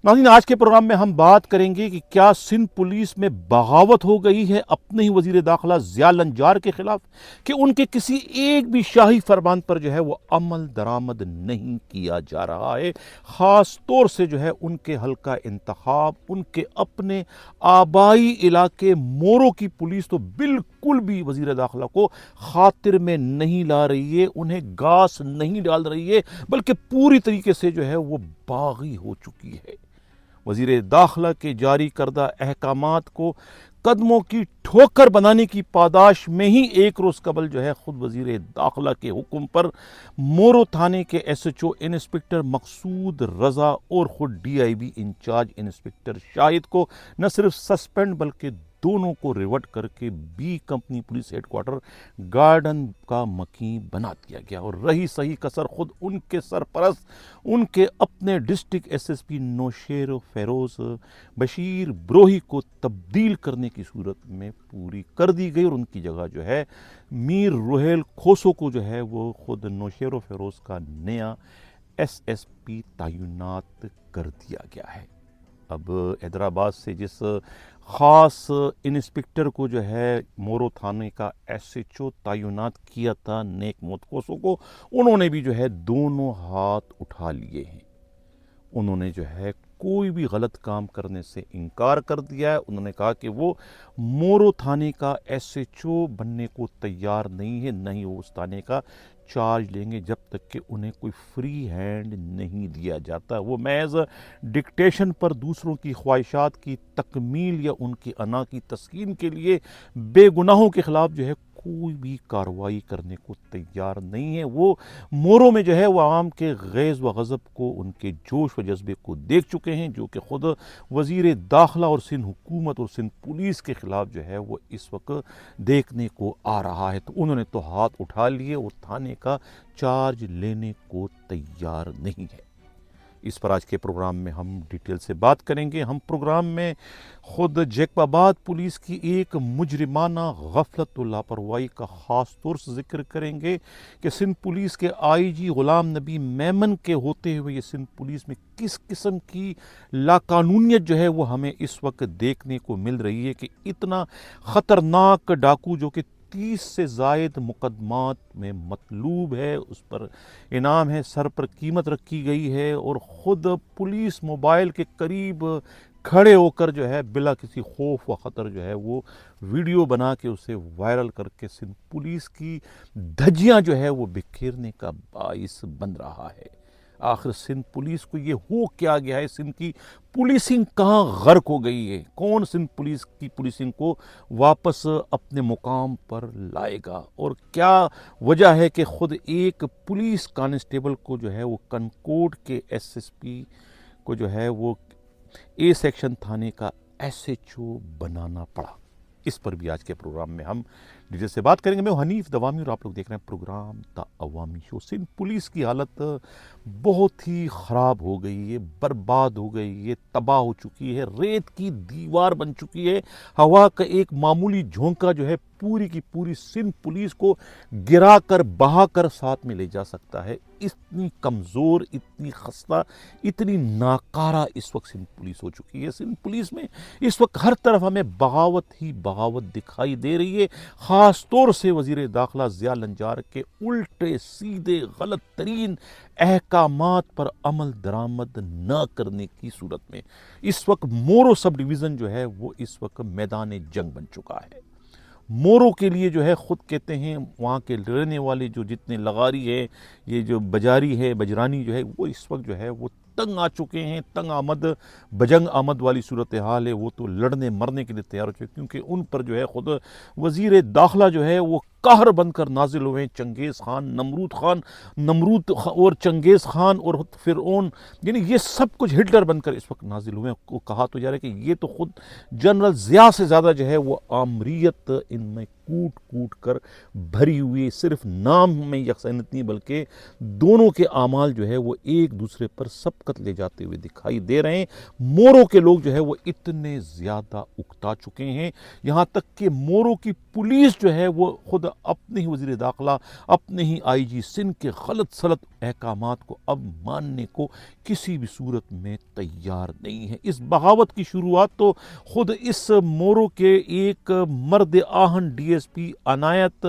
ناظرین، آج کے پروگرام میں ہم بات کریں گے کہ کیا سندھ پولیس میں بغاوت ہو گئی ہے اپنے ہی وزیر داخلہ ضیاء لنجار کے خلاف، کہ ان کے کسی ایک بھی شاہی فرمان پر جو ہے وہ عمل درآمد نہیں کیا جا رہا ہے، خاص طور سے جو ہے ان کے حلقہ انتخاب، ان کے اپنے آبائی علاقے مورو کی پولیس تو بالکل بھی وزیر داخلہ کو خاطر میں نہیں لا رہی ہے، انہیں گاس نہیں ڈال رہی ہے، بلکہ پوری طریقے سے جو ہے وہ باغی ہو چکی ہے۔ وزیر داخلہ کے جاری کردہ احکامات کو قدموں کی ٹھوکر بنانے کی پاداش میں ہی ایک روز قبل جو ہے خود وزیر داخلہ کے حکم پر مورو تھانے کے S H O inspector Maqsood Raza اور خود D I B incharge inspector Shahid کو نہ صرف سسپینڈ بلکہ دونوں کو ریورٹ کر کے B company police headquarter garden کا مکین بنا دیا گیا، اور رہی صحیح کسر خود ان کے سرپرست، ان کے اپنے district S S P Nausheer Feroz Bashir Brohi کو تبدیل کرنے کی صورت میں پوری کر دی گئی، اور ان کی جگہ جو ہے میر روہیل کھوسو کو جو ہے وہ خود نوشیر و فیروز کا نیا ایس ایس پی تعینات کر دیا گیا ہے۔ اب حیدرآباد سے جس خاص انسپکٹر کو جو ہے مورو تھانے کا ایس ایچ او تعینات کیا تھا نیک موت کوسو کو، انہوں نے بھی جو ہے دونوں ہاتھ اٹھا لیے ہیں۔ انہوں نے جو ہے کوئی بھی غلط کام کرنے سے انکار کر دیا ہے۔ انہوں نے کہا کہ وہ مورو تھانے کا ایس ایچ او بننے کو تیار نہیں ہے، نہ ہی وہ اس تھانے کا چارج لیں گے جب تک کہ انہیں کوئی فری ہینڈ نہیں دیا جاتا۔ وہ محض ڈکٹیشن پر دوسروں کی خواہشات کی تکمیل یا ان کی انا کی تسکین کے لیے بے گناہوں کے خلاف جو ہے کوئی بھی کارروائی کرنے کو تیار نہیں ہے۔ وہ مورو میں جو ہے وہ عوام کے غیظ و غضب کو، ان کے جوش و جذبے کو دیکھ چکے ہیں، جو کہ خود وزیر داخلہ اور سندھ حکومت اور سندھ پولیس کے خلاف جو ہے وہ اس وقت دیکھنے کو آ رہا ہے۔ تو انہوں نے تو ہاتھ اٹھا لیے، وہ تھانے کا چارج لینے کو تیار نہیں ہے۔ اس پر آج کے پروگرام میں ہم ڈیٹیل سے بات کریں گے۔ ہم پروگرام میں خود جیکب آباد پولیس کی ایک مجرمانہ غفلت و لاپرواہی کا خاص طور سے ذکر کریں گے کہ سندھ پولیس کے آئی جی غلام نبی میمن کے ہوتے ہوئے یہ سندھ پولیس میں کس قسم کی لاقانونیت جو ہے وہ ہمیں اس وقت دیکھنے کو مل رہی ہے، کہ اتنا خطرناک ڈاکو جو کہ 30 سے زائد مقدمات میں مطلوب ہے، اس پر انعام ہے، سر پر قیمت رکھی گئی ہے، اور خود پولیس موبائل کے قریب کھڑے ہو کر جو ہے بلا کسی خوف و خطر جو ہے وہ ویڈیو بنا کے اسے وائرل کر کے سندھ پولیس کی دھجیاں جو ہے وہ بکھیرنے کا باعث بن رہا ہے۔ آخر سندھ پولیس کو یہ ہو کیا گیا ہے؟ سندھ کی پولیسنگ کہاں غرق ہو گئی ہے؟ کون سندھ پولیس کی پولیسنگ کو واپس اپنے مقام پر لائے گا؟ اور کیا وجہ ہے کہ خود ایک پولیس کانسٹیبل کو جو ہے وہ کنکوٹ کے ایس ایس پی کو جو ہے وہ اے سیکشن تھانے کا ایس ایچ او بنانا پڑا؟ اس پر بھی آج کے پروگرام میں ہم ڈیٹیل سے بات کریں گے۔ میں حنیف دوامی اور آپ لوگ دیکھ رہے ہیں پروگرام دا عوامی شو۔ سندھ پولیس کی حالت بہت ہی خراب ہو گئی ہے، برباد ہو گئی ہے، تباہ ہو چکی ہے، ریت کی دیوار بن چکی ہے۔ ہوا کا ایک معمولی جھونکا جو ہے پوری کی پوری سندھ پولیس کو گرا کر بہا کر ساتھ میں لے جا سکتا ہے۔ اتنی کمزور، اتنی خستہ، اتنی ناکارہ اس وقت سندھ پولیس ہو چکی ہے۔ سندھ پولیس میں اس وقت ہر طرف ہمیں بغاوت ہی بغاوت دکھائی دے رہی ہے، خاص طور سے وزیر داخلہ ضیاء لنجار کے الٹے سیدھے غلط ترین احکامات پر عمل درآمد نہ کرنے کی صورت میں اس وقت مورو سب ڈویژن جو ہے وہ اس وقت میدان جنگ بن چکا ہے۔ مورو کے لیے جو ہے خود کہتے ہیں وہاں کے رہنے والے جو جتنے لغاری ہیں، یہ جو بجاری ہے، بجرانی جو ہے، وہ اس وقت جو ہے وہ تنگ آ چکے ہیں، تنگ آمد بجنگ آمد والی صورتحال ہے۔ وہ تو لڑنے مرنے کے لیے تیار ہو چکے، کیونکہ ان پر جو ہے خود وزیر داخلہ جو ہے وہ قہر بن کر نازل ہوئے ہیں۔ چنگیز خان، نمرود اور چنگیز خان اور فرعون، یعنی یہ سب کچھ ہٹلر بن کر اس وقت نازل ہوئے ہیں۔ کہا تو جا رہا ہے کہ یہ تو خود جنرل ضیاء سے زیادہ جو ہے وہ آمریت ان میں کوٹ کوٹ کر بھری ہوئی، صرف نام میں یکسانیت نہیں بلکہ دونوں کے اعمال جو ہے وہ ایک دوسرے پر سبقت لے جاتے ہوئے دکھائی دے رہے ہیں۔ مورو کے لوگ جو ہے وہ اتنے زیادہ اکتا چکے ہیں، یہاں تک کہ مورو کی پولیس جو ہے وہ خود اپنے ہی وزیر داخلہ، اپنے ہی آئی جی سندھ کے غلط سلط احکامات کو اب ماننے کو کسی بھی صورت میں تیار نہیں ہے۔ اس بغاوت کی شروعات تو خود اس مورو کے ایک مرد آہن ڈی ایس پی عنایت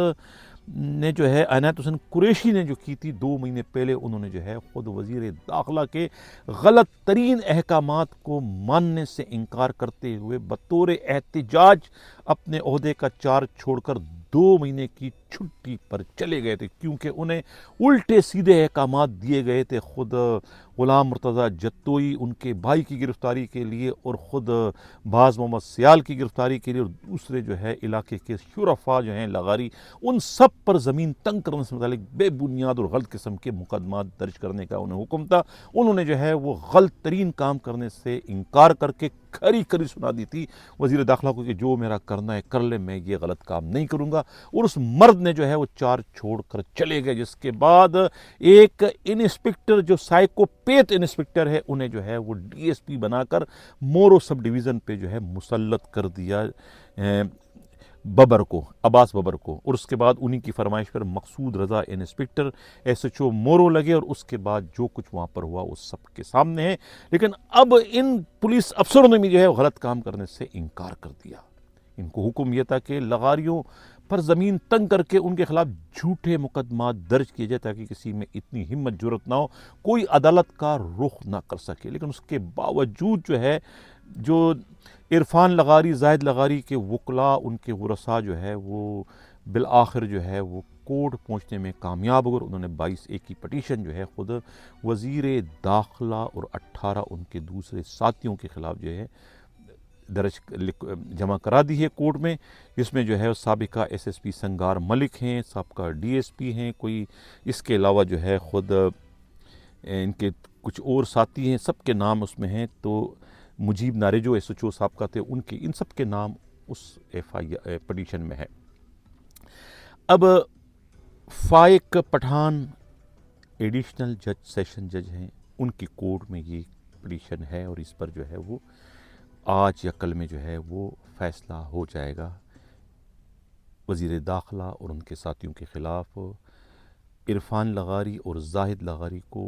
نے جو ہے، عنایت حسین قریشی نے جو کی تھی 2 مہینے پہلے، انہوں نے جو ہے خود وزیر داخلہ کے غلط ترین احکامات کو ماننے سے انکار کرتے ہوئے بطور احتجاج اپنے عہدے کا چارج چھوڑ کر 2 مہینے کی چھٹی پر چلے گئے تھے، کیونکہ انہیں الٹے سیدھے احکامات دیے گئے تھے خود غلام مرتضیٰ جتوئی ان کے بھائی کی گرفتاری کے لیے، اور خود باز محمد سیال کی گرفتاری کے لیے، اور دوسرے جو ہے علاقے کے شرفا جو ہیں لغاری، ان سب پر زمین تنگ کرنے سے متعلق بے بنیاد اور غلط قسم کے مقدمات درج کرنے کا انہیں حکم تھا۔ انہوں نے جو ہے وہ غلط ترین کام کرنے سے انکار کر کے کھری کھری سنا دی تھی وزیر داخلہ کو کہ جو میرا کرنا ہے کر لے، میں یہ غلط کام نہیں کروں گا، اور اس مرد نے جو ہے وہ چارج چھوڑ کر چلے گئے، جس کے بعد ایک انسپکٹر جو سائیکوپیت انسپکٹر ہے، انہیں جو ہے وہ ڈی ایس پی بنا کر مورو سب ڈویژن پہ جو ہے مسلط کر دیا ببر کو، عباس ببر کو، اور اس کے بعد انہی کی فرمائش پر Maqsood Raza inspector S H O Moro لگے، اور اس کے بعد جو کچھ وہاں پر ہوا وہ سب کے سامنے ہے۔ لیکن اب ان پولیس افسروں نے بھی جو ہے غلط کام کرنے سے انکار کر دیا۔ ان کو حکم یہ تھا کہ لغاریوں پر زمین تنگ کر کے ان کے خلاف جھوٹے مقدمات درج کیے جائے تاکہ کسی میں اتنی ہمت جرت نہ ہو، کوئی عدالت کا رخ نہ کر سکے۔ لیکن اس کے باوجود جو ہے، جو عرفان لغاری، زاہد لغاری کے وکلاء، ان کے ورثاء جو ہے وہ بالآخر جو ہے وہ کورٹ پہنچنے میں کامیاب ہو گئے۔ انہوں نے 22A کی پٹیشن جو ہے خود وزیر داخلہ اور 18 ان کے دوسرے ساتھیوں کے خلاف جو ہے جمع کرا دی ہے کورٹ میں، جس میں جو ہے سابقہ ایس ایس پی سنگار ملک ہیں، سابقہ ڈی ایس پی ہیں کوئی، اس کے علاوہ جو ہے خود ان کے کچھ اور ساتھی ہیں، سب کے نام اس میں ہیں۔ تو مجیب نارے جو ایس ایچ او سابقہ تھے، ان سب کے نام اس پٹیشن میں ہے۔ اب فائق پٹھان ایڈیشنل جج، سیشن جج ہیں، ان کی کورٹ میں یہ پٹیشن ہے، اور اس پر جو ہے وہ آج یا کل میں جو ہے وہ فیصلہ ہو جائے گا۔ وزیر داخلہ اور ان کے ساتھیوں کے خلاف عرفان لغاری اور زاہد لغاری کو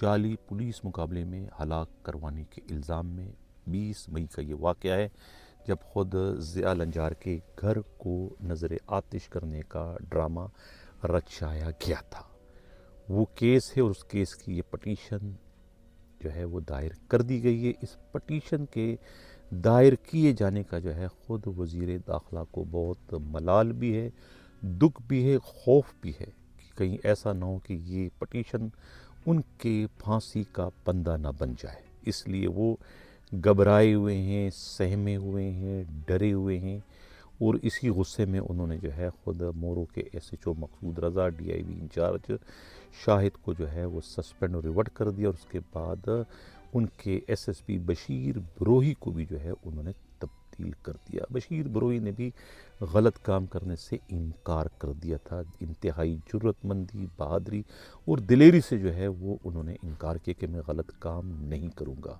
جعلی پولیس مقابلے میں ہلاک کروانے کے الزام میں 20 مئی کا یہ واقعہ ہے، جب خود ضیاء الانجار کے گھر کو نظر آتش کرنے کا ڈرامہ رچایا گیا تھا۔ وہ کیس ہے، اور اس کیس کی یہ پٹیشن جو ہے وہ دائر کر دی گئی ہے۔ اس پٹیشن کے دائر کیے جانے کا جو ہے خود وزیر داخلہ کو بہت ملال بھی ہے، دکھ بھی ہے، خوف بھی ہے کہ کہیں ایسا نہ ہو کہ یہ پٹیشن ان کے پھانسی کا بندہ نہ بن جائے۔ اس لیے وہ گھبرائے ہوئے ہیں، سہمے ہوئے ہیں، ڈرے ہوئے ہیں، اور اسی غصے میں انہوں نے جو ہے خود مورو کے S H O Maqsood Raza, D I V incharge Shahid کو جو ہے وہ سسپینڈ اور ریورٹ کر دیا، اور اس کے بعد ان کے ایس ایس پی بشیر بروہی کو بھی جو ہے انہوں نے تبدیل کر دیا۔ بشیر بروہی نے بھی غلط کام کرنے سے انکار کر دیا تھا، انتہائی جرت مندی، بہادری اور دلیری سے جو ہے وہ انہوں نے انکار کیا کہ میں غلط کام نہیں کروں گا،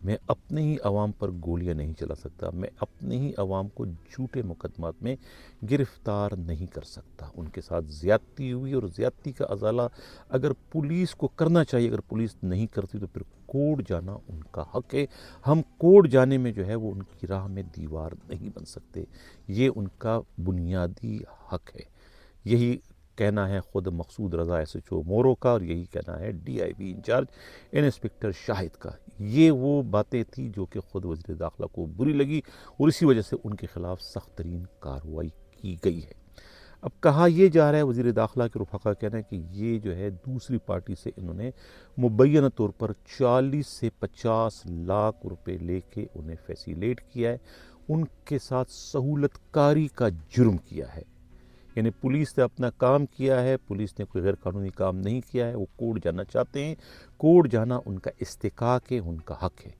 میں اپنے ہی عوام پر گولیاں نہیں چلا سکتا، میں اپنے ہی عوام کو جھوٹے مقدمات میں گرفتار نہیں کر سکتا۔ ان کے ساتھ زیادتی ہوئی، اور زیادتی کا ازالہ اگر پولیس کو کرنا چاہیے، اگر پولیس نہیں کرتی تو پھر کورٹ جانا ان کا حق ہے۔ ہم کورٹ جانے میں جو ہے وہ ان کی راہ میں دیوار نہیں بن سکتے، یہ ان کا بنیادی حق ہے۔ یہی کہنا ہے خود Maqsood Raza S H O Moro کا، اور یہی کہنا ہے D I V incharge inspector Shahid کا۔ یہ وہ باتیں تھیں جو کہ خود وزیر داخلہ کو بری لگی، اور اسی وجہ سے ان کے خلاف سخت ترین کارروائی کی گئی ہے۔ اب کہا یہ جا رہا ہے، وزیر داخلہ کے رفقا کہنا ہے کہ یہ جو ہے دوسری پارٹی سے انہوں نے مبینہ طور پر 40 سے 50 لاکھ روپے لے کے انہیں فیسیلیٹ کیا ہے، ان کے ساتھ سہولت کاری کا جرم کیا ہے۔ یعنی پولیس نے اپنا کام کیا ہے، پولیس نے کوئی غیر قانونی کام نہیں کیا ہے، وہ کورٹ جانا چاہتے ہیں، کورٹ جانا ان کا استحقاق ہے، ان کا حق ہے۔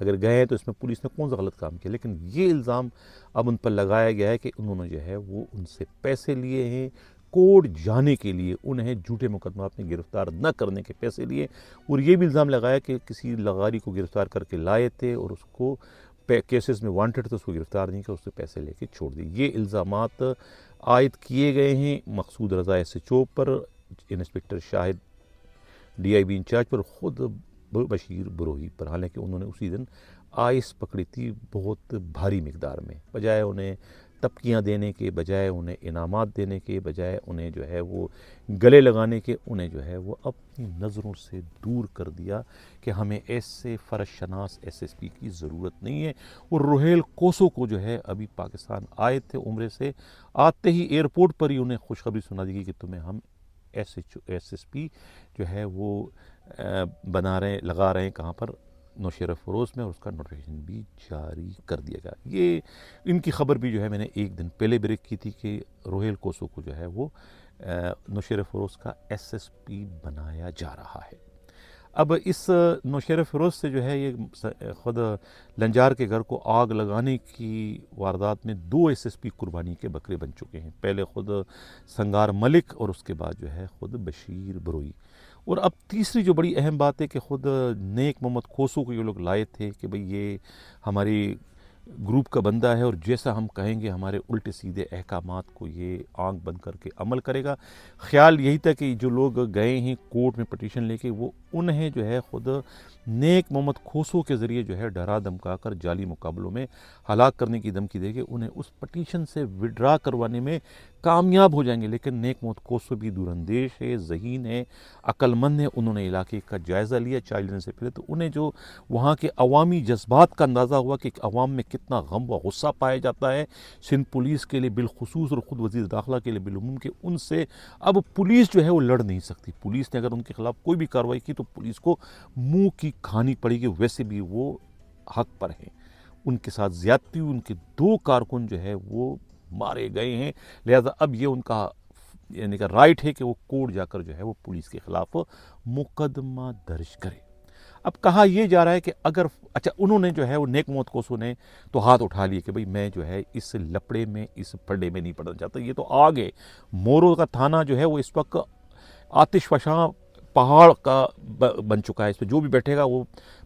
اگر گئے ہیں تو اس میں پولیس نے کون سا غلط کام کیا؟ لیکن یہ الزام اب ان پر لگایا گیا ہے کہ انہوں نے جو ہے وہ ان سے پیسے لیے ہیں کورٹ جانے کے لیے، انہیں جھوٹے مقدمات میں گرفتار نہ کرنے کے پیسے لیے، اور یہ بھی الزام لگایا کہ کسی لغاری کو گرفتار کر کے لائے تھے اور اس کو کیسز میں وانٹڈ تھا، اس کو گرفتار نہیں کیا، اس سے پیسے لے کے چھوڑ دیے۔ یہ الزامات عائد کیے گئے ہیں مقصود رضا SHO پر، انسپکٹر شاہد DIB انچارج پر، خود بشیر بروہی پر، حالانکہ انہوں نے اسی دن آئس پکڑی تھی بہت بھاری مقدار میں، بجائے انہیں تبکیاں دینے کے، بجائے انہیں انعامات دینے کے، بجائے انہیں جو ہے وہ گلے لگانے کے، انہیں جو ہے وہ اپنی نظروں سے دور کر دیا کہ ہمیں ایسے فرش شناس SSP کی ضرورت نہیں ہے۔ اور روہیل کوسو کو جو ہے ابھی پاکستان آئے تھے عمرے سے، آتے ہی ایئرپورٹ پر ہی انہیں خوشخبری سنا دی گئی کہ تمہیں ہم SSP جو ہے وہ لگا رہے ہیں کہاں پر، نوشیرہ فیروز میں، اور اس کا نوٹیفیکیشن بھی جاری کر دیا گیا۔ یہ ان کی خبر بھی جو ہے میں نے ایک دن پہلے بریک کی تھی کہ روہیل کوسو کو جو ہے وہ نوشیرہ فیروز کا SSP بنایا جا رہا ہے۔ اب اس نوشیرہ فیروز سے جو ہے یہ خود لنجار کے گھر کو آگ لگانے کی واردات میں 2 SSP قربانی کے بکرے بن چکے ہیں، پہلے خود سنگار ملک اور اس کے بعد جو ہے خود بشیر بروئی۔ اور اب تیسری جو بڑی اہم بات ہے کہ خود نیک محمد کھوسو کو یہ لوگ لائے تھے کہ بھئی یہ ہماری گروپ کا بندہ ہے اور جیسا ہم کہیں گے ہمارے الٹے سیدھے احکامات کو یہ آنکھ بند کر کے عمل کرے گا۔ خیال یہی تھا کہ جو لوگ گئے ہیں کورٹ میں پٹیشن لے کے، وہ انہیں جو ہے خود نیک محمد کھوسو کے ذریعے جو ہے ڈرا دھمکا کر جعلی مقابلوں میں ہلاک کرنے کی دھمکی دے کے انہیں اس پٹیشن سے وڈرا کروانے میں کامیاب ہو جائیں گے۔ لیکن نیک محمد کھوسو بھی دور اندیش ہے، ذہین ہے، عقل مند ہے، انہوں نے علاقے کا جائزہ لیا چارج لینے سے پہلے، تو انہیں جو وہاں کے عوامی جذبات کا اندازہ ہوا کہ عوام میں کتنا غم و غصہ پایا جاتا ہے سندھ پولیس کے لیے بالخصوص، اور خود وزیر داخلہ کے لیے بالعموم، کہ ان سے اب پولیس جو ہے وہ لڑ نہیں سکتی۔ پولیس نے اگر ان کے خلاف کوئی بھی کارروائی کی تو پولیس کو منہ کی کھانی پڑے گی، ویسے بھی وہ حق پر ہیں، ان کے ساتھ زیادتی، ان کے 2 کارکن جو ہے وہ مارے گئے ہیں، لہذا اب یہ ان کا یعنی کہ رائٹ ہے کہ وہ کورٹ جا کر جو ہے وہ پولیس کے خلاف مقدمہ درج کرے۔ اب کہا یہ جا رہا ہے کہ اگر انہوں نے جو ہے وہ نیک محمد کوسو نے تو ہاتھ اٹھا لیے کہ بھئی میں جو ہے اس لپڑے میں، اس پھڈے میں نہیں پڑنا چاہتا، یہ تو آگے مورو کا تھانہ جو ہے وہ اس وقت آتش فشاں پہاڑ کا بن چکا ہے، اس پہ جو بھی بیٹھے گا وہ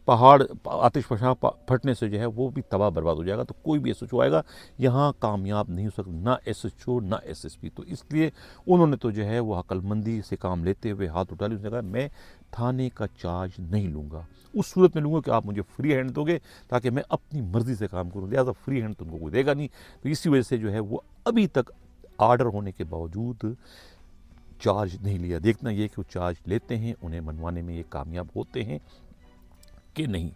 پہاڑ آتش فشاں پھٹنے سے جو ہے وہ بھی تباہ برباد ہو جائے گا، تو کوئی بھی SHO آئے گا یہاں کامیاب نہیں ہو سکتا، نہ SHO نہ SSP۔ تو اس لیے انہوں نے تو جو ہے وہ عقل مندی سے کام لیتے ہوئے ہاتھ اٹھا لیا، اس نے کہا میں تھانے کا چارج نہیں لوں گا، اس صورت میں لوں گا کہ آپ مجھے فری ہینڈ دو گے تاکہ میں اپنی مرضی سے کام کروں، لہٰذا فری ہینڈ تو ان کو کوئی دے گا نہیں۔ تو اسی وجہ سے جو ہے وہ ابھی تک آرڈر ہونے کے باوجود چارج نہیں لیا۔ دیکھنا یہ کہ وہ چارج لیتے ہیں، انہیں منوانے میں یہ کامیاب ہوتے ہیں کہ نہیں۔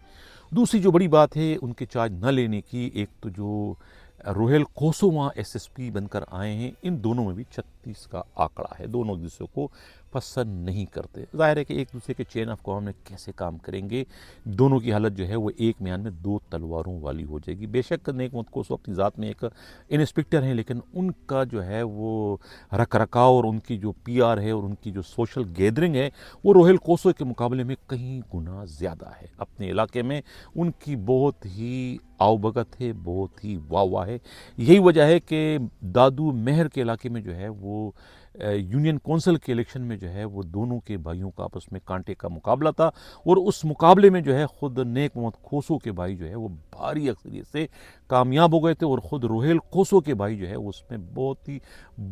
دوسری جو بڑی بات ہے ان کے چارج نہ لینے کی، ایک تو جو روہیل کوسو وہاں SSP بن کر آئے ہیں، ان دونوں میں بھی 36 کا آنکڑا ہے، دونوں ایک دوسرے کو پسند نہیں کرتے۔ ظاہر ہے کہ ایک دوسرے کے چین آف کمانڈ میں کیسے کام کریں گے، دونوں کی حالت جو ہے وہ ایک میان میں 2 تلواروں والی ہو جائے گی۔ بے شک نیک محمد کوسو اپنی ذات میں ایک انسپکٹر ہیں، لیکن ان کا جو ہے وہ رکھ رکھاؤ اور ان کی جو PR ہے اور ان کی جو سوشل گیدرنگ ہے وہ روہیل کوسو کے مقابلے میں کہیں گنا زیادہ ہے۔ اپنے علاقے میں ان کی بہت ہی آؤ بگت ہے، بہت ہی واہ واہ ہے۔ یہی وجہ ہے کہ دادو مہر کے علاقے میں جو ہے وہ یونین کونسل کے الیکشن میں جو ہے وہ دونوں کے بھائیوں کا آپس میں کانٹے کا مقابلہ تھا، اور اس مقابلے میں جو ہے خود نیک محمد کوسو کے بھائی جو ہے وہ بھاری اکثریت سے کامیاب ہو گئے تھے، اور خود روہیل کوسو کے بھائی جو ہے اس میں بہت ہی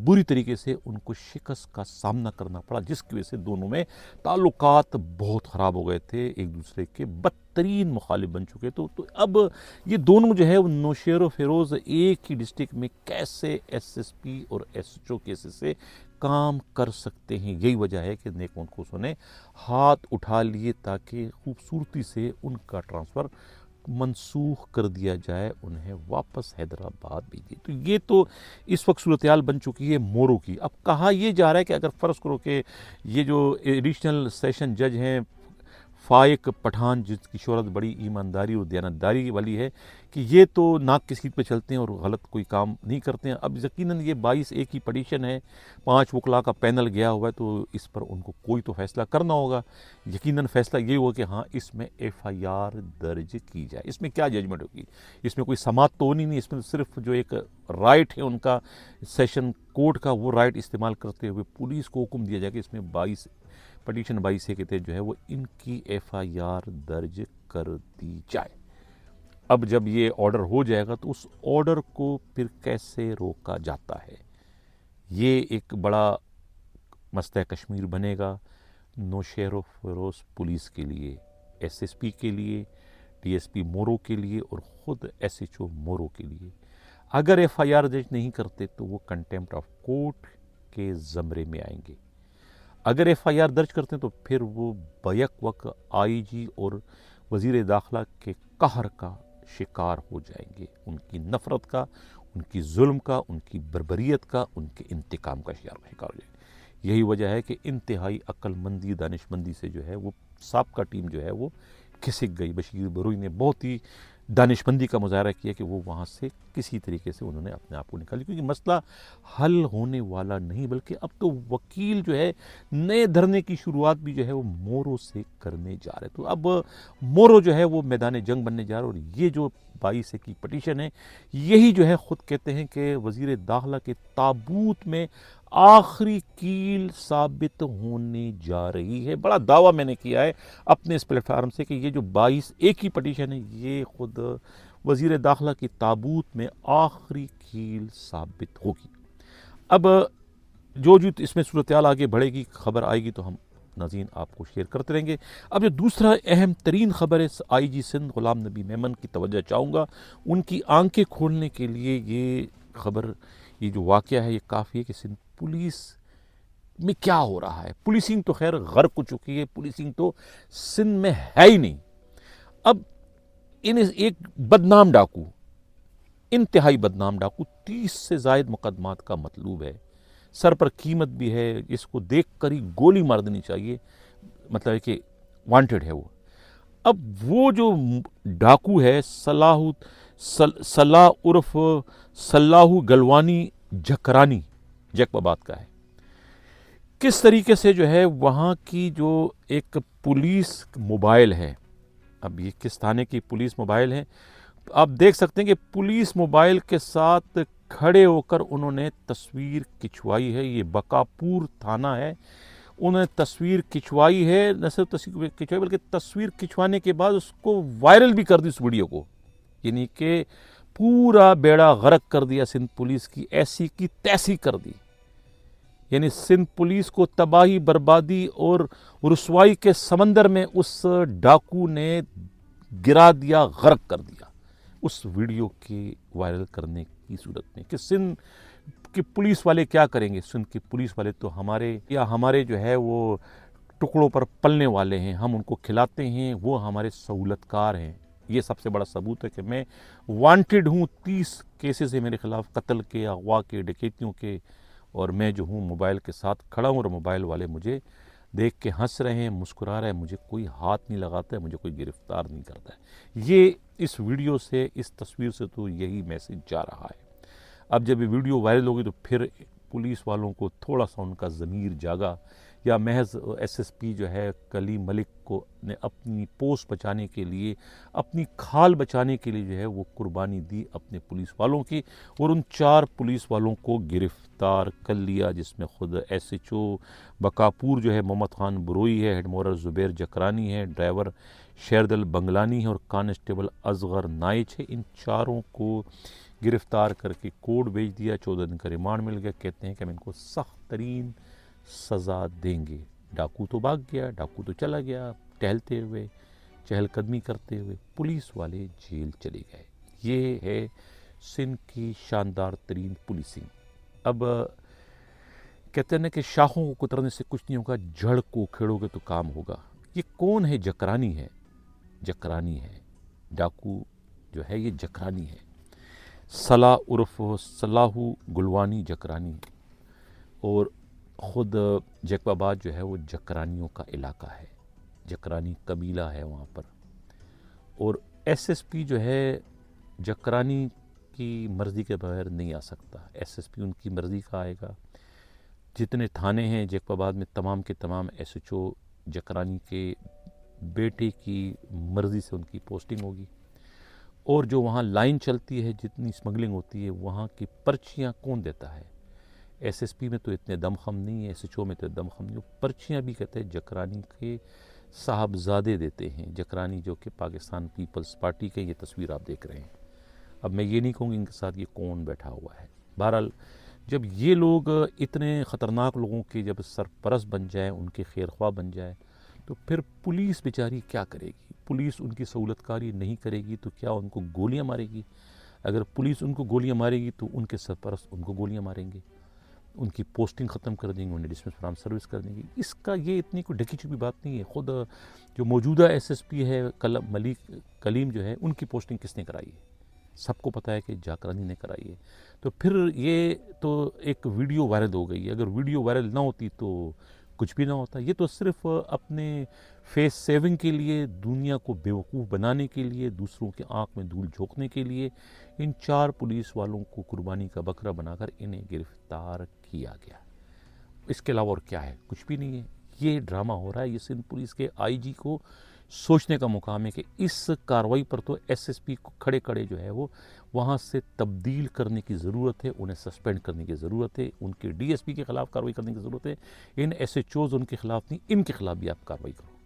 بری طریقے سے ان کو شکست کا سامنا کرنا پڑا، جس کی وجہ سے دونوں میں تعلقات بہت خراب ہو گئے تھے، ایک دوسرے کے بدترین مخالف بن چکے تو اب یہ دونوں جو ہے وہ نوشیرہ فیروز ایک ہی ڈسٹرکٹ میں کیسے SSP اور SHO کیسے سے کام کر سکتے ہیں۔ یہی وجہ ہے کہ نیک محمد کوسو نے ہاتھ اٹھا لیے تاکہ خوبصورتی سے ان کا ٹرانسفر منسوخ کر دیا جائے، انہیں واپس حیدرآباد بھیجیے۔ تو یہ تو اس وقت صورتحال بن چکی ہے مورو کی۔ اب کہا یہ جا رہا ہے کہ اگر فرض کرو کہ یہ جو ایڈیشنل سیشن جج ہیں فائق پٹھان جس کی شہرت بڑی ایمانداری اور دیانتداری والی ہے کہ یہ تو ناک کی سیٹ پہ چلتے ہیں اور غلط کوئی کام نہیں کرتے ہیں. اب یقیناً یہ 22A کی پٹیشن ہے, 5 وکلاء کا پینل گیا ہوا ہے, تو اس پر ان کو کوئی تو فیصلہ کرنا ہوگا. یقیناً فیصلہ یہ ہوگا کہ ہاں اس میں FIR درج کی جائے. اس میں کیا ججمنٹ ہوگی؟ اس میں کوئی سماعت تو ہونی نہیں, اس میں صرف جو ایک رائٹ ہے ان کا سیشن کورٹ کا, وہ رائٹ استعمال کرتے ہوئے پولیس کو حکم دیا جائے کہ اس میں پٹیشن 22A کے تحت جو ہے وہ ان کی FIR درج کر دی جائے. اب جب یہ آرڈر ہو جائے گا تو اس آرڈر کو پھر کیسے روکا جاتا ہے, یہ ایک بڑا مسئلہ کشمیر بنے گا نوشہر و فیروز پولیس کے لیے, SSP کے لیے, DSP مورو کے لیے اور خود SHO مورو کے لیے. اگر FIR درج نہیں کرتے تو وہ کنٹیمپٹ آف کورٹ کے زمرے میں آئیں گے. اگر FIR درج کرتے ہیں تو پھر وہ بیک وقت IG اور وزیر داخلہ کے قہر کا شکار ہو جائیں گے, ان کی نفرت کا, ان کی ظلم کا, ان کی بربریت کا, ان کے انتقام کا شکار ہو جائیں گے. یہی وجہ ہے کہ انتہائی عقل مندی, دانش مندی سے جو ہے وہ سابقہ ٹیم جو ہے وہ کھسک گئی. بشیر بروئی نے بہت ہی دانش مندی کا مظاہرہ کیا کہ وہ وہاں سے کسی طریقے سے انہوں نے اپنے آپ کو نکالی, کیونکہ مسئلہ حل ہونے والا نہیں, بلکہ اب تو وکیل جو ہے نئے دھرنے کی شروعات بھی جو ہے وہ مورو سے کرنے جا رہے. تو اب مورو جو ہے وہ میدان جنگ بننے جا رہا ہے, اور یہ جو 22A کی پٹیشن ہے یہی جو ہے خود کہتے ہیں کہ وزیر داخلہ کے تابوت میں آخری کیل ثابت ہونے جا رہی ہے. بڑا دعویٰ میں نے کیا ہے اپنے اس پلیٹ فارم سے کہ یہ جو 22A کی پٹیشن ہے یہ خود وزیر داخلہ کی تابوت میں آخری کیل ثابت ہوگی. اب جو اس میں صورتحال آگے بڑھے گی, خبر آئے گی تو ہم ناظرین آپ کو شیئر کرتے رہیں گے. اب جو دوسرا اہم ترین خبر ہے IG سندھ غلام نبی میمن کی توجہ چاہوں گا. ان کی آنکھیں کھولنے کے لیے یہ خبر, یہ جو واقعہ ہے یہ کافی ہے کہ سندھ پولیس میں کیا ہو رہا ہے. پولیسنگ تو خیر غرق ہو چکی ہے, پولیسنگ تو سندھ میں ہے ہی نہیں. اب ایک بدنام ڈاکو, انتہائی بدنام ڈاکو, 30 سے زائد مقدمات کا مطلوب ہے, سر پر قیمت بھی ہے, اس کو دیکھ کر ہی گولی مار دینی چاہیے, مطلب ہے کہ وانٹڈ ہے وہ. اب وہ جو ڈاکو ہے صلاح عرف صلاح گلوانی جکرانی جیک آباد کا ہے, کس طریقے سے جو ہے وہاں کی جو ایک پولیس موبائل ہے, اب یہ کس تھانے کی پولیس موبائل ہے, آپ دیکھ سکتے ہیں کہ پولیس موبائل کے ساتھ کھڑے ہو کر انہوں نے تصویر کھنچوائی ہے. یہ بکاپور تھانہ ہے, انہوں نے تصویر کھنچوائی ہے, نہ صرف تصویر کھنچوائی بلکہ تصویر کھنچوانے کے بعد اس کو وائرل بھی کر دی اس ویڈیو کو, یعنی کہ پورا بیڑا غرق کر دیا سندھ پولیس کی, ایسی کی تیسی کر دی. یعنی سندھ پولیس کو تباہی, بربادی اور رسوائی کے سمندر میں اس ڈاکو نے گرا دیا, غرق کر دیا اس ویڈیو کے وائرل کرنے کی صورت میں. کہ سندھ کہ پولیس والے کیا کریں گے؟ سندھ کی پولیس والے تو ہمارے جو ہے وہ ٹکڑوں پر پلنے والے ہیں, ہم ان کو کھلاتے ہیں, وہ ہمارے سہولت کار ہیں. یہ سب سے بڑا ثبوت ہے کہ میں وانٹڈ ہوں, 30 کیسز ہیں میرے خلاف, قتل کے, اغوا کے, ڈکیتیوں کے, اور میں جو ہوں موبائل کے ساتھ کھڑا ہوں, اور موبائل والے مجھے دیکھ کے ہنس رہے ہیں, مسکرا رہے ہیں, مجھے کوئی ہاتھ نہیں لگاتا ہے, مجھے کوئی گرفتار نہیں کرتا ہے. یہ اس ویڈیو سے, اس تصویر سے تو یہی میسج جا رہا ہے. اب جب یہ ویڈیو وائرل ہوگی تو پھر پولیس والوں کو تھوڑا سا ان کا ضمیر جاگا, یا محض SSP جو ہے کلیم ملک کو نے اپنی پوسٹ بچانے کے لیے, اپنی کھال بچانے کے لیے جو ہے وہ قربانی دی اپنے پولیس والوں کی, اور ان 4 پولیس والوں کو گرفتار کر لیا, جس میں خود SHO بکاپور جو ہے محمد خان بروئی ہے, ہیڈ مورر زبیر جکرانی ہے, ڈرائیور شیردل بنگلانی ہے, اور کانسٹیبل اصغر نائچ ہے. ان 4 کو گرفتار کر کے کوڑ بھیج دیا, 14 دن کا ریمانڈ مل گیا. کہتے ہیں کہ ہم ان کو سخت ترین سزا دیں گے. ڈاکو تو بھاگ گیا, ڈاکو تو چلا گیا, ٹہلتے ہوئے, چہل قدمی کرتے ہوئے, پولیس والے جیل چلے گئے. یہ ہے سندھ کی شاندار ترین پولیسنگ. اب کہتے ہیں کہ شاخوں کو کترنے سے کچھ نہیں ہوگا, جڑ کو کھیڑو گے تو کام ہوگا. یہ کون ہے؟ جکرانی ہے, جکرانی ہے ڈاکو جو ہے, یہ جکرانی ہے. صلاح عرف صلاح گلوانی جکرانی, اور خود جیک آباد جو ہے وہ جکرانیوں کا علاقہ ہے. جکرانی قبیلہ ہے وہاں پر، اور ایس ایس پی جو ہے جکرانی کی مرضی کے بغیر نہیں آ سکتا، ایس ایس پی ان کی مرضی کا آئے گا۔ جتنے تھانے ہیں جیکب آباد میں تمام کے تمام ایس ایچ او جکرانی کے بیٹے کی مرضی سے ان کی پوسٹنگ ہوگی، اور جو وہاں لائن چلتی ہے، جتنی اسمگلنگ ہوتی ہے، وہاں کی پرچیاں کون دیتا ہے؟ ایس ایس پی میں تو اتنے دم خم نہیں ہے، ایس ایچ او میں تو دم خم نہیں، پرچیاں بھی کہتے ہیں جکرانی کے صاحبزادے دیتے ہیں، جکرانی جو کہ پاکستان پیپلز پارٹی کے، یہ تصویر آپ دیکھ رہے ہیں۔ اب میں یہ نہیں کہوں گی ان کے ساتھ یہ کون بیٹھا ہوا ہے۔ بہرحال جب یہ لوگ اتنے خطرناک لوگوں کے جب سرپرست بن جائیں، ان کے خیر خواہ بن جائے، تو پھر پولیس بیچاری کیا کرے گی؟ پولیس ان کی سہولت کاری نہیں کرے گی تو کیا ان کو گولیاں مارے گی؟ اگر پولیس ان کو گولیاں مارے گی تو ان کے سرپرست ان کو گولیاں ماریں گے، ان کی پوسٹنگ ختم کر دیں گے، انہیں ڈسمس فرام سروس کر دیں گے۔ اس کا یہ اتنی کوئی ڈھکی چھپی بات نہیں ہے۔ خود جو موجودہ ایس ایس پی ہے ملک کلیم جو ہے، ان کی پوسٹنگ کس نے کرائی ہے؟ سب کو پتہ ہے کہ جاکرانی نے کرائی ہے۔ تو پھر یہ تو ایک ویڈیو وائرل ہو گئی، اگر ویڈیو وائرل نہ ہوتی تو کچھ بھی نہ ہوتا۔ یہ تو صرف اپنے فیس سیونگ کے لیے، دنیا کو بیوقوف بنانے کے لیے، دوسروں کے آنکھ میں دھول جھونکنے کے لیے ان 4 پولیس والوں کو قربانی کا بکرا بنا کر انہیں گرفتار کیا گیا۔ اس کے علاوہ اور کیا ہے؟ کچھ بھی نہیں ہے۔ یہ ڈرامہ ہو رہا ہے۔ یہ سندھ پولیس کے آئی جی کو سوچنے کا مقام ہے کہ اس کارروائی پر تو ایس ایس پی کو کھڑے کھڑے جو ہے وہ وہاں سے تبدیل کرنے کی ضرورت ہے، انہیں سسپینڈ کرنے کی ضرورت ہے، ان کے ڈی ایس پی کے خلاف کارروائی کرنے کی ضرورت ہے۔ ان ایس ایچ اوز ان کے خلاف نہیں، ان کے خلاف بھی آپ کارروائی کرو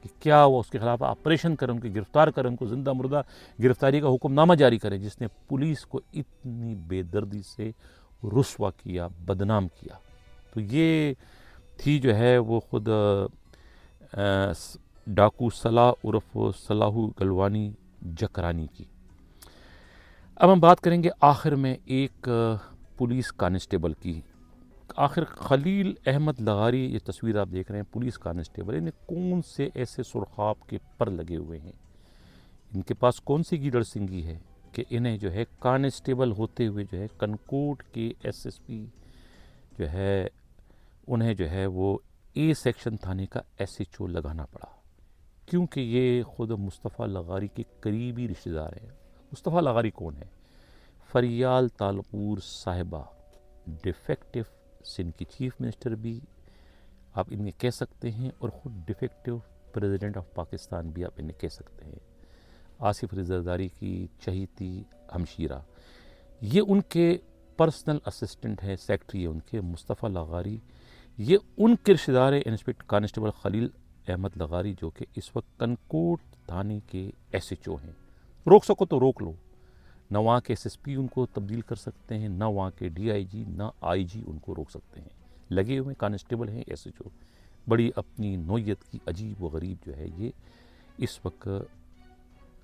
کہ کیا وہ اس کے خلاف آپریشن کریں، ان کو گرفتار کریں، ان کو زندہ مردہ گرفتاری کا حکم نامہ جاری کریں، جس نے پولیس کو اتنی بے دردی سے رسوا کیا، بدنام کیا۔ تو یہ تھی جو ہے وہ خود ڈاکو صلاح عرف صلاح گلوانی جکرانی کی۔ اب ہم بات کریں گے آخر میں ایک پولیس کانسٹیبل کی۔ آخر خلیل احمد لغاری، یہ تصویر آپ دیکھ رہے ہیں، پولیس کانسٹیبل، انہیں کون سے ایسے سرخاب کے پر لگے ہوئے ہیں، ان کے پاس کون سی گیدڑ سنگھی ہے کہ انہیں جو ہے کانسٹیبل ہوتے ہوئے جو ہے کنکوٹ کے ایس ایس پی جو ہے انہیں جو ہے وہ اے سیکشن تھانے کا ایس ایچ او لگانا پڑا، کیونکہ یہ خود مصطفیٰ لغاری کے قریبی رشتہ دار ہیں۔ مصطفیٰ لغاری کون ہے؟ فریال تالپور صاحبہ، ڈیفیکٹو سندھ کی چیف منسٹر بھی آپ انہیں کہہ سکتے ہیں، اور خود ڈیفیکٹو پریزیڈنٹ آف پاکستان بھی آپ انہیں کہہ سکتے ہیں۔ آصف رضا زرداری کی چہیتی ہمشیرہ، یہ ان کے پرسنل اسسٹنٹ ہے، سیکٹری ہے ان کے مصطفیٰ لغاری، یہ ان کے رشتہ دار ہے انسپیکٹر کانسٹیبل خلیل احمد لغاری، جو کہ اس وقت کنکوٹ تھانے کے ایس ایچ او ہیں۔ روک سکو تو روک لو، نہ وہاں کے ایس ایس پی ان کو تبدیل کر سکتے ہیں، نہ وہاں کے ڈی آئی جی، نہ آئی جی ان کو روک سکتے ہیں۔ لگے ہوئے کانسٹیبل ہیں ایس ایچ او، بڑی اپنی نوعیت کی عجیب و غریب جو ہے یہ اس وقت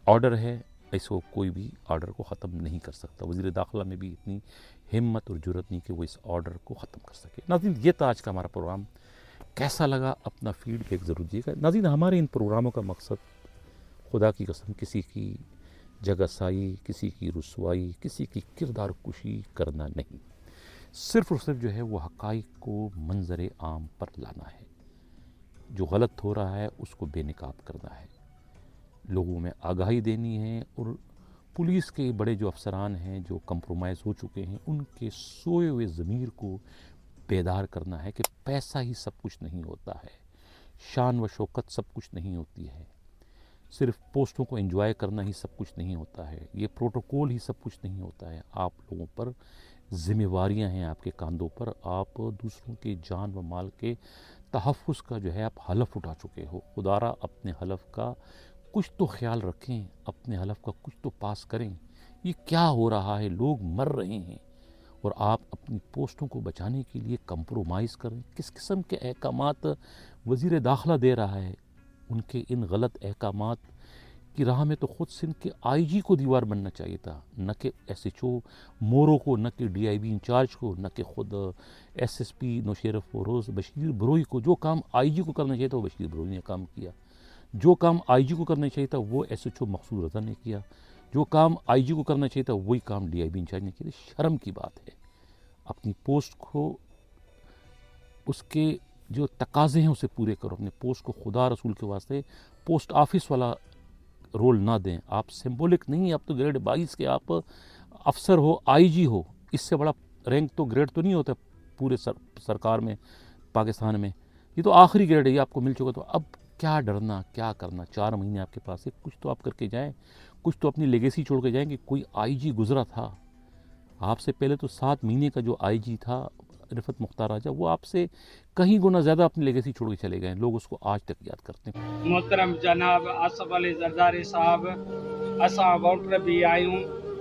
آرڈر ہے، اس کو کوئی بھی آرڈر کو ختم نہیں کر سکتا۔ وزیر داخلہ میں بھی اتنی ہمت اور جرت نہیں کہ وہ اس آرڈر کو ختم کر سکے۔ ناظرین، یہ تھا آج کا ہمارا پروگرام۔ کیسا لگا اپنا فیڈ بیک ضرور دیجیے گا۔ ناظرین، ہمارے ان پروگراموں کا مقصد خدا کی قسم کسی کی جگہ سائی، کسی کی رسوائی، کسی کی کردار کشی کرنا نہیں، صرف اور صرف جو ہے وہ حقائق کو منظر عام پر لانا ہے، جو غلط ہو رہا ہے اس کو بے نقاب کرنا ہے، لوگوں میں آگاہی دینی ہے، اور پولیس کے بڑے جو افسران ہیں جو کمپرومائز ہو چکے ہیں ان کے سوئے ہوئے ضمیر کو بیدار کرنا ہے کہ پیسہ ہی سب کچھ نہیں ہوتا ہے، شان و شوکت سب کچھ نہیں ہوتی ہے، صرف پوسٹوں کو انجوائے کرنا ہی سب کچھ نہیں ہوتا ہے، یہ پروٹوکول ہی سب کچھ نہیں ہوتا ہے۔ آپ لوگوں پر ذمہ واریاں ہیں، آپ کے کاندھوں پر، آپ دوسروں کے جان و مال کے تحفظ کا جو ہے آپ حلف اٹھا چکے ہو۔ خدارا اپنے حلف کا کچھ تو خیال رکھیں، اپنے حلف کا کچھ تو پاس کریں۔ یہ کیا ہو رہا ہے؟ لوگ مر رہے ہیں اور آپ اپنی پوسٹوں کو بچانے کے لیے کمپرومائز کریں۔ کس قسم کے احکامات وزیر داخلہ دے رہا ہے؟ ان کے ان غلط احکامات کی راہ میں تو خود سندھ کے آئی جی کو دیوار بننا چاہیے تھا، نہ کہ ایس ایچ او مورو کو، نہ کہ ڈی آئی بی انچارج کو، نہ کہ خود S S P Nausheer Feroz Bashir Brohi کو۔ جو کام آئی جی کو کرنا چاہیے تھا وہ بشیر بروئی نے کام کیا، جو کام آئی جی کو کرنا چاہیے تھا وہ ایس ایچ او مقصود رضا نے کیا، جو کام آئی جی کو کرنا چاہیے تھا وہی کام ڈی آئی بی انچارج نے کیا۔ شرم کی بات ہے، اپنی پوسٹ کو اس کے جو تقاضے ہیں اسے پورے کرو. اپنے پوسٹ کو خدا رسول کے واسطے پوسٹ آفس والا رول نہ دیں. آپ سمبولک نہیں، اب تو گریڈ 22 کے آپ افسر ہو، آئی جی ہو. اس سے بڑا رینک تو گریڈ تو نہیں ہوتا پورے سرکار میں، پاکستان میں. یہ تو آخری گریڈ ہے، یہ آپ کو مل چکا. تو اب کیا ڈرنا، کیا کرنا؟ 4 مہینے آپ کے پاس ہے، کچھ تو آپ کر کے جائیں، کچھ تو اپنی لیگیسی چھوڑ کے جائیں. کہ کوئی آئی جی گزرا تھا آپ سے پہلے، تو 7 مہینے کا جو آئی جی تھا رفعت مختار راجہ، وہ آپ سے کہیں گنا زیادہ اپنی لیگیسی چھوڑ کے چلے گئے. لوگ اس کو آج تک یاد کرتے ہیں. محترم جناب آصف علی زرداری صاحب، اساں ووٹر بھی آیوں